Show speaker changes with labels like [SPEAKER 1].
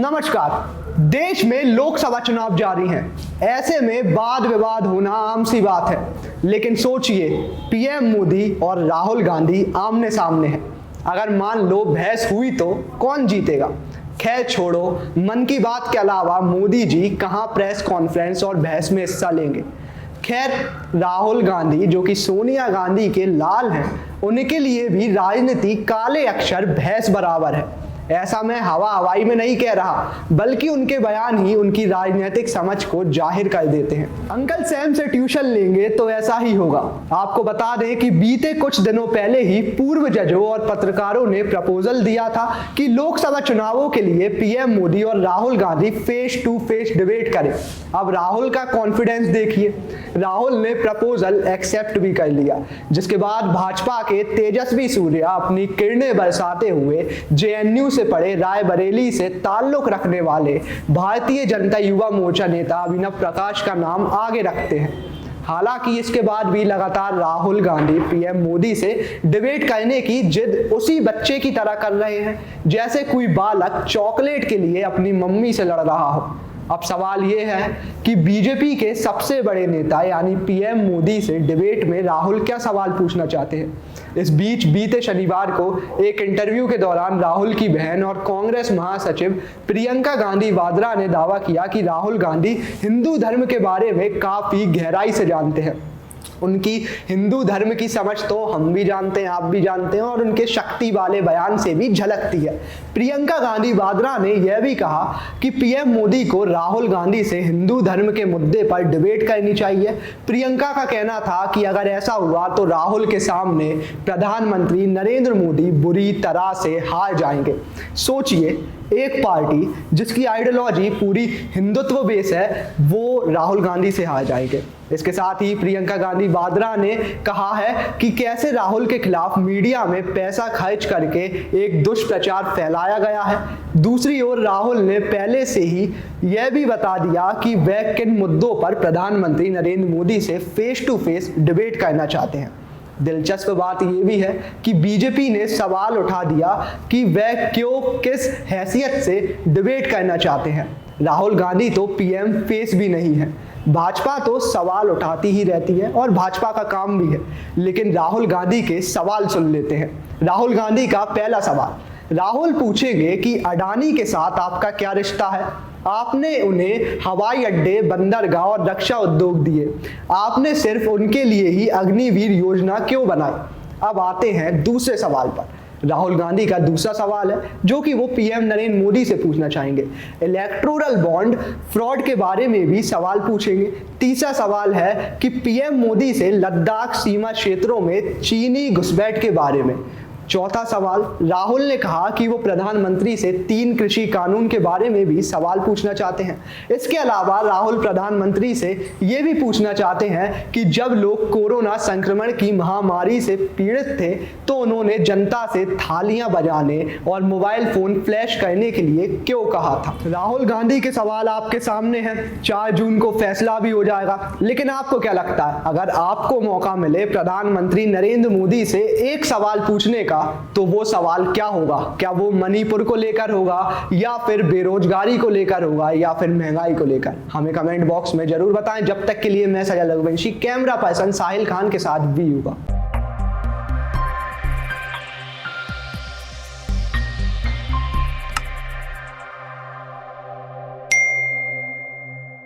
[SPEAKER 1] नमस्कार। देश में लोकसभा चुनाव जारी हैं। ऐसे में वाद विवाद होना आम सी बात है, लेकिन सोचिए पीएम मोदी और राहुल गांधी आमने सामने हैं। अगर मान लो बहस हुई तो कौन जीतेगा? खैर छोड़ो, मन की बात के अलावा मोदी जी कहां प्रेस कॉन्फ्रेंस और बहस में हिस्सा लेंगे। खैर, राहुल गांधी जो कि सोनिया गांधी के लाल हैं, उनके लिए भी राजनीति काले अक्षर बहस बराबर है। ऐसा मैं हवा हवाई में नहीं कह रहा, बल्कि उनके बयान ही उनकी राजनीतिक समझ को जाहिर कर देते हैं। अंकल सैम से ट्यूशन लेंगे तो ऐसा ही होगा। आपको बता दें कि बीते कुछ दिनों पहले ही पूर्व जजों और पत्रकारों ने प्रपोजल दिया था कि लोकसभा चुनावों के लिए पीएम मोदी और Rahul Gandhi face to face debate करें। अब राहुल का कॉन्फिडेंस देखिए, राहुल ने प्रपोजल एक्सेप्ट भी कर लिया, जिसके बाद भाजपा के तेजस्वी सूर्या अपनी किरणें बरसाते हुए जेएनयू से पड़े रायबरेली से ताल्लुक रखने वाले भारतीय जनता युवा मोर्चा नेता अभिनव प्रकाश का नाम आगे रखते हैं। हालांकि इसके बाद भी लगातार राहुल गांधी पीएम मोदी से डिबेट करने की जिद उसी बच्चे की तरह कर रहे हैं, जैसे कोई बालक चॉकलेट के लिए अपनी मम्मी से लड़ रहा हो। अब सवाल यह है कि बीजेपी के सबसे बड़े नेता यानी पीएम मोदी से डिबेट में राहुल क्या सवाल पूछना चाहते हैं। इस बीच बीते शनिवार को एक इंटरव्यू के दौरान राहुल की बहन और कांग्रेस महासचिव प्रियंका गांधी वाड्रा ने दावा किया कि राहुल गांधी हिंदू धर्म के बारे में काफी गहराई से जानते हैं। उनकी हिंदू धर्म की समझ तो हम भी जानते हैं, आप भी जानते हैं, और उनके शक्ति वाले बयान से भी झलकती है। प्रियंका गांधी वाड्रा ने यह भी कहा कि पीएम मोदी को राहुल गांधी से हिंदू धर्म के मुद्दे पर डिबेट करनी चाहिए। प्रियंका का कहना था कि अगर ऐसा हुआ तो राहुल के सामने प्रधानमंत्री नरेंद्र मोदी बुरी तरह से हार जाएंगे। सोचिए, एक पार्टी जिसकी आइडियोलॉजी पूरी हिंदुत्व बेस है, वो राहुल गांधी से हार जाएंगे। इसके साथ ही प्रियंका गांधी वाड्रा ने कहा है कि कैसे राहुल के खिलाफ मीडिया में पैसा खर्च करके एक दुष्प्रचार फैलाया गया है। दूसरी ओर राहुल ने पहले से ही यह भी बता दिया कि वह किन मुद्दों पर प्रधानमंत्री नरेंद्र मोदी से फेस टू फेस डिबेट करना चाहते हैं। दिलचस्प बात यह भी है कि बीजेपी ने सवाल उठा दिया कि वह क्यों किस हैसियत से डिबेट करना चाहते हैं। राहुल गांधी तो पीएम फेस भी नहीं है। भाजपा तो सवाल उठाती ही रहती है और भाजपा का काम भी है, लेकिन राहुल गांधी के सवाल सुन लेते हैं। राहुल गांधी का पहला सवाल, राहुल पूछेंगे कि अडानी के साथ आपका क्या रिश्ता है? आपने उन्हें हवाई अड्डे, बंदरगाह और रक्षा उद्योग दिए, आपने सिर्फ उनके लिए ही अग्निवीर योजना क्यों बनाई? अब आते हैं दूसरे सवाल पर। राहुल गांधी का दूसरा सवाल है जो कि वो पीएम नरेंद्र मोदी से पूछना चाहेंगे। इलेक्टोरल बॉन्ड फ्रॉड के बारे में भी सवाल पूछेंगे। तीसरा सवाल है कि पीएम मोदी से लद्दाख सीमा क्षेत्रों में चीनी घुसपैठ के बारे में। चौथा सवाल, राहुल ने कहा कि वो प्रधानमंत्री से 3 कृषि कानून के बारे में भी सवाल पूछना चाहते हैं। इसके अलावा राहुल प्रधानमंत्री से ये भी पूछना चाहते हैं कि जब लोग कोरोना संक्रमण की महामारी से पीड़ित थे तो उन्होंने जनता से थालियां बजाने और मोबाइल फोन फ्लैश करने के लिए क्यों कहा था। राहुल गांधी के सवाल आपके सामने हैं। 4 जून को फैसला भी हो जाएगा, लेकिन आपको क्या लगता है, अगर आपको मौका मिले प्रधानमंत्री नरेंद्र मोदी से एक सवाल पूछने का, तो वो सवाल क्या होगा? क्या वो मणिपुर को लेकर होगा, या फिर बेरोजगारी को लेकर होगा, या फिर महंगाई को लेकर? हमें कमेंट बॉक्स में जरूर बताएं। जब तक के लिए मैं सजल रघुवंशी, कैमरा पर्सन साहिल खान के साथ भी होगा।